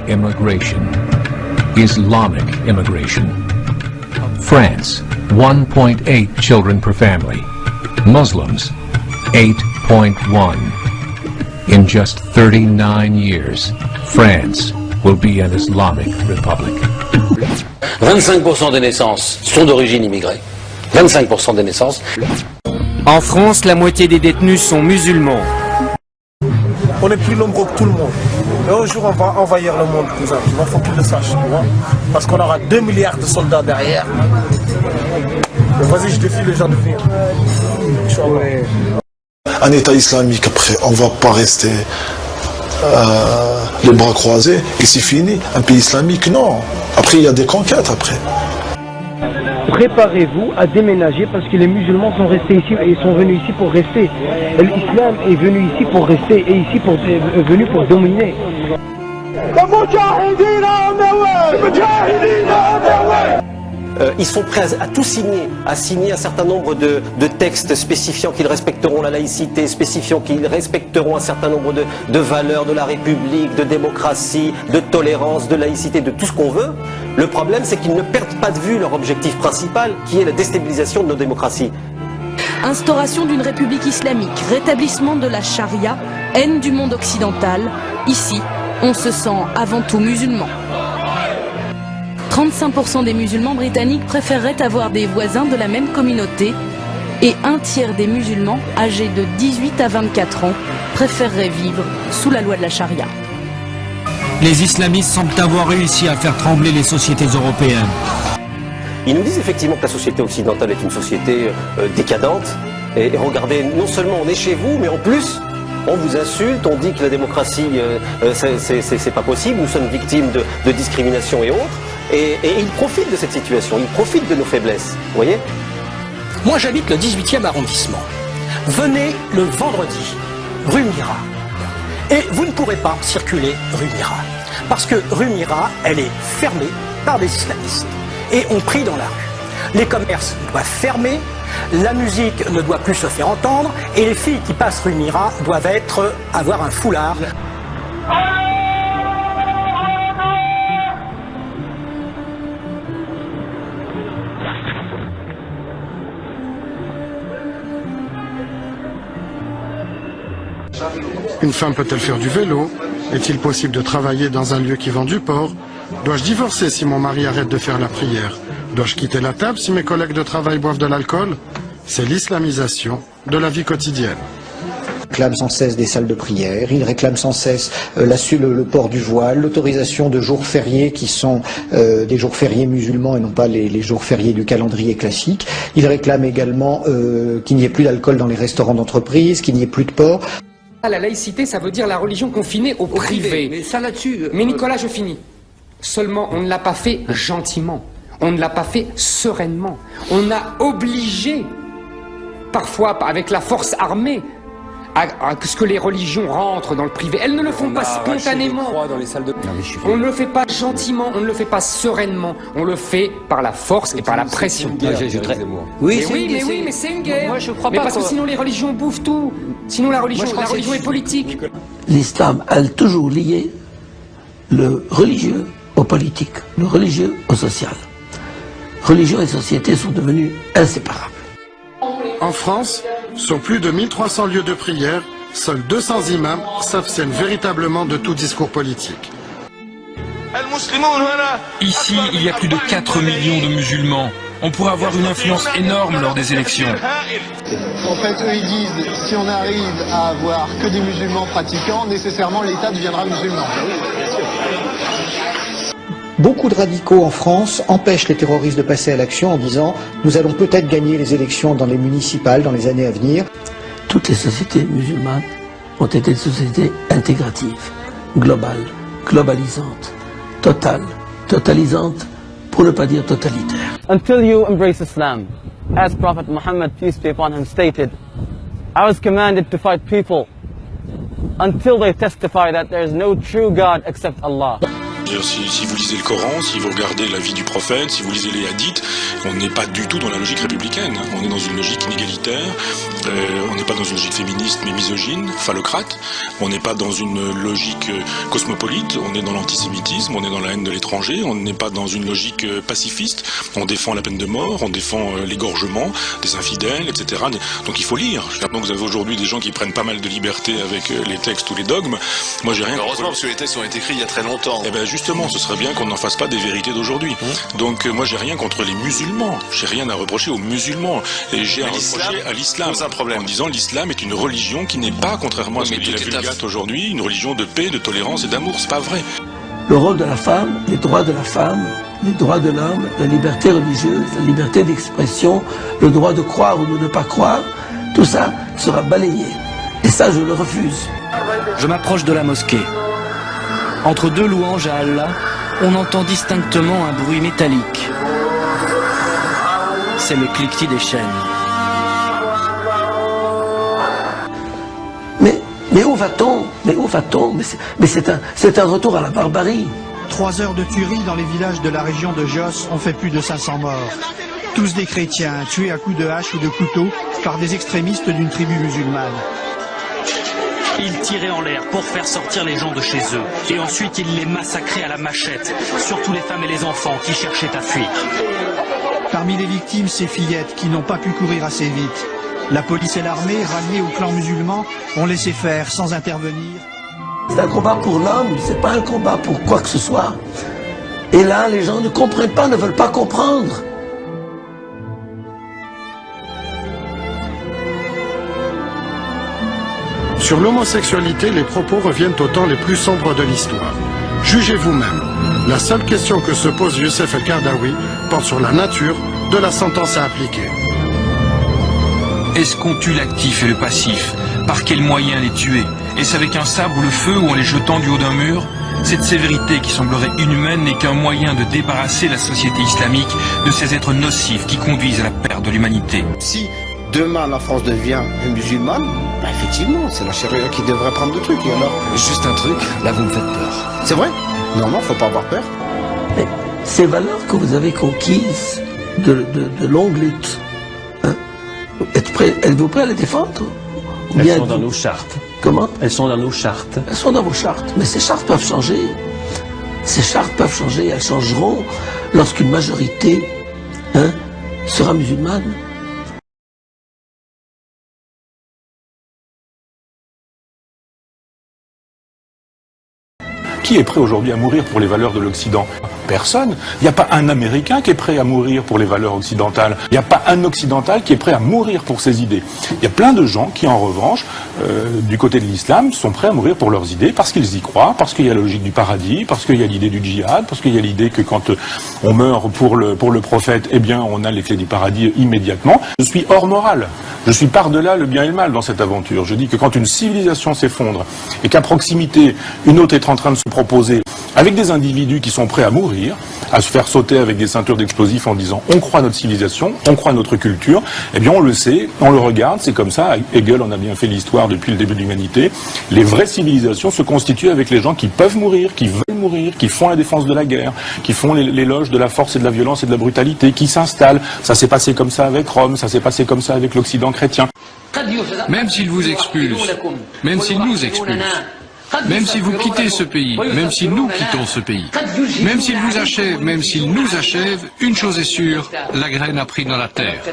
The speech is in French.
immigration. Islamic immigration. France, 1.8 children per family. Muslims, 8.1. In just 39 years, France will be an Islamic republic. 25% des naissances sont d'origine immigrée. 25% des naissances. En France, la moitié des détenus sont musulmans. On est plus nombreux que tout le monde. Et un jour, on va envahir le monde, cousin. Il faut qu'ils le sachent, tu vois. Parce qu'on aura 2 milliards de soldats derrière. Mais vas-y, je défie les gens de venir. Un État islamique, après, on ne va pas rester les bras croisés et c'est fini. Un pays islamique, non. Après, il y a des conquêtes, après. Préparez-vous à déménager parce que les musulmans sont restés ici et sont venus ici pour rester. L'islam est venu ici pour rester et ici venu pour dominer. Ils sont prêts à tout signer, à signer un certain nombre de textes spécifiant qu'ils respecteront la laïcité, spécifiant qu'ils respecteront un certain nombre de valeurs de la République, de démocratie, de tolérance, de laïcité, de tout ce qu'on veut. Le problème, c'est qu'ils ne perdent pas de vue leur objectif principal, qui est la déstabilisation de nos démocraties. Instauration d'une république islamique, rétablissement de la charia, haine du monde occidental. Ici, on se sent avant tout musulman. 35% des musulmans britanniques préféreraient avoir des voisins de la même communauté et un tiers des musulmans âgés de 18 à 24 ans préféreraient vivre sous la loi de la charia. Les islamistes semblent avoir réussi à faire trembler les sociétés européennes. Ils nous disent effectivement que la société occidentale est une société décadente. Et regardez, non seulement on est chez vous, mais en plus, on vous insulte, on dit que la démocratie, c'est pas possible, nous sommes victimes de discrimination et autres. Et ils profitent de cette situation, ils profitent de nos faiblesses, vous voyez? Moi j'habite le 18e arrondissement. Venez le vendredi, rue Mira. Et vous ne pourrez pas circuler rue Mira. Parce que rue Mira, elle est fermée par des islamistes. Et on prie dans la rue. Les commerces doivent fermer, la musique ne doit plus se faire entendre, et les filles qui passent rue Mira doivent avoir un foulard. Une femme peut-elle faire du vélo? Est-il possible de travailler dans un lieu qui vend du porc? Dois-je divorcer si mon mari arrête de faire la prière? Dois-je quitter la table si mes collègues de travail boivent de l'alcool? C'est l'islamisation de la vie quotidienne. Ils réclament sans cesse des salles de prière, ils réclament sans cesse le port du voile, l'autorisation de jours fériés qui sont des jours fériés musulmans et non pas les jours fériés du calendrier classique. Ils réclament également qu'il n'y ait plus d'alcool dans les restaurants d'entreprise, qu'il n'y ait plus de porc. La laïcité, ça veut dire la religion confinée au privé. Mais ça là-dessus... Mais Nicolas, je finis. Seulement, on ne l'a pas fait gentiment. On ne l'a pas fait sereinement. On a obligé, parfois avec la force armée, à ce que les religions rentrent dans le privé. Elles ne le font pas spontanément. On ne le fait pas gentiment, on ne le fait pas sereinement. On le fait par la force et par la pression. Oui, mais c'est une guerre. Moi, je crois pas. Parce que sinon les religions bouffent tout. Sinon la religion est politique. L'islam a toujours lié le religieux au politique, le religieux au social. Religion et société sont devenus inséparables. En France, sur plus de 1300 lieux de prière, seuls 200 imams s'abstiennent véritablement de tout discours politique. Ici, il y a plus de 4 millions de musulmans. On pourrait avoir une influence énorme lors des élections. En fait, eux, ils disent, si on arrive à avoir que des musulmans pratiquants, nécessairement l'État deviendra musulman. Beaucoup de radicaux en France empêchent les terroristes de passer à l'action en disant « Nous allons peut-être gagner les élections dans les municipales dans les années à venir ». Toutes les sociétés musulmanes ont été des sociétés intégratives, globales, globalisantes, totales, totalisantes, pour ne pas dire totalitaires. Until you embrace Islam, as Prophet Muhammad, peace be upon him, stated, I was commanded to fight people until they testify that there is no true God except Allah. Si vous lisez le Coran, si vous regardez la vie du prophète, si vous lisez les hadiths, on n'est pas du tout dans la logique républicaine. On est dans une logique inégalitaire, on n'est pas dans une logique féministe mais misogyne, phallocrate, on n'est pas dans une logique cosmopolite, on est dans l'antisémitisme, on est dans la haine de l'étranger, on n'est pas dans une logique pacifiste, on défend la peine de mort, on défend l'égorgement des infidèles, etc. Donc il faut lire. Maintenant vous avez aujourd'hui des gens qui prennent pas mal de liberté avec les textes ou les dogmes. Moi j'ai rien. Heureusement parce que les textes ont été écrits il y a très longtemps. Eh ben justement, ce serait bien qu'on n'en fasse pas des vérités d'aujourd'hui. Donc moi j'ai rien contre les musulmans, j'ai rien à reprocher aux musulmans, et j'ai à reprocher à l'islam, en disant l'islam est une religion qui n'est pas, contrairement à ce que dit la Vulgate aujourd'hui, une religion de paix, de tolérance et d'amour. C'est pas vrai. Le rôle de la femme, les droits de la femme, les droits de l'homme, la liberté religieuse, la liberté d'expression, le droit de croire ou de ne pas croire, tout ça sera balayé. Et ça, je le refuse. Je m'approche de la mosquée. Entre deux louanges à Allah, on entend distinctement un bruit métallique. C'est le cliquetis des chaînes. Mais où va-t-on? Mais où va-t-on? Mais c'est un retour à la barbarie. 3 heures de tuerie dans les villages de la région de Jos ont fait plus de 500 morts. Tous des chrétiens, tués à coups de hache ou de couteau par des extrémistes d'une tribu musulmane. Ils tiraient en l'air pour faire sortir les gens de chez eux. Et ensuite, ils les massacraient à la machette, surtout les femmes et les enfants qui cherchaient à fuir. Parmi les victimes, ces fillettes qui n'ont pas pu courir assez vite. La police et l'armée, ralliées au clan musulman, ont laissé faire sans intervenir. C'est un combat pour l'homme, c'est pas un combat pour quoi que ce soit. Et là, les gens ne comprennent pas, ne veulent pas comprendre. Sur l'homosexualité, les propos reviennent au temps les plus sombres de l'histoire. Jugez vous-même. La seule question que se pose Youssef El-Kardaoui porte sur la nature de la sentence à appliquer. Est-ce qu'on tue l'actif et le passif? Par quels moyens les tuer? Est-ce avec un sabre ou le feu ou en les jetant du haut d'un mur? Cette sévérité qui semblerait inhumaine n'est qu'un moyen de débarrasser la société islamique de ces êtres nocifs qui conduisent à la perte de l'humanité. Si demain la France devient musulmane, bah effectivement, c'est la charia qui devrait prendre le truc. Et alors, juste un truc, là vous me faites peur. C'est vrai? Non, faut pas avoir peur. Mais ces valeurs que vous avez conquises de longues luttes, hein, êtes-vous prêt à les défendre? Elles sont dans nos chartes. Comment? Elles sont dans nos chartes. Elles sont dans vos chartes. Mais ces chartes peuvent changer. Ces chartes peuvent changer. Elles changeront lorsqu'une majorité sera musulmane. Qui est prêt aujourd'hui à mourir pour les valeurs de l'Occident? Personne. Il n'y a pas un Américain qui est prêt à mourir pour les valeurs occidentales. Il n'y a pas un Occidental qui est prêt à mourir pour ses idées. Il y a plein de gens qui, en revanche, du côté de l'islam, sont prêts à mourir pour leurs idées parce qu'ils y croient, parce qu'il y a la logique du paradis, parce qu'il y a l'idée du djihad, parce qu'il y a l'idée que quand on meurt pour le prophète, eh bien, on a les clés du paradis immédiatement. Je suis hors morale. Je suis par-delà le bien et le mal dans cette aventure. Je dis que quand une civilisation s'effondre et qu'à proximité, une autre est en train de se proposer avec des individus qui sont prêts à mourir, à se faire sauter avec des ceintures d'explosifs en disant on croit à notre civilisation, on croit à notre culture, eh bien on le sait, on le regarde, c'est comme ça, Hegel en a bien fait l'histoire depuis le début de l'humanité, les vraies civilisations se constituent avec les gens qui peuvent mourir, qui veulent mourir, qui font la défense de la guerre, qui font l'éloge de la force et de la violence et de la brutalité, qui s'installent. Ça s'est passé comme ça avec Rome, ça s'est passé comme ça avec l'Occident chrétien. Même s'ils vous expulsent, même s'ils nous expulsent, même si vous quittez ce pays, même si nous quittons ce pays, même s'ils vous achèvent, même s'ils nous achèvent, une chose est sûre, la graine a pris dans la terre.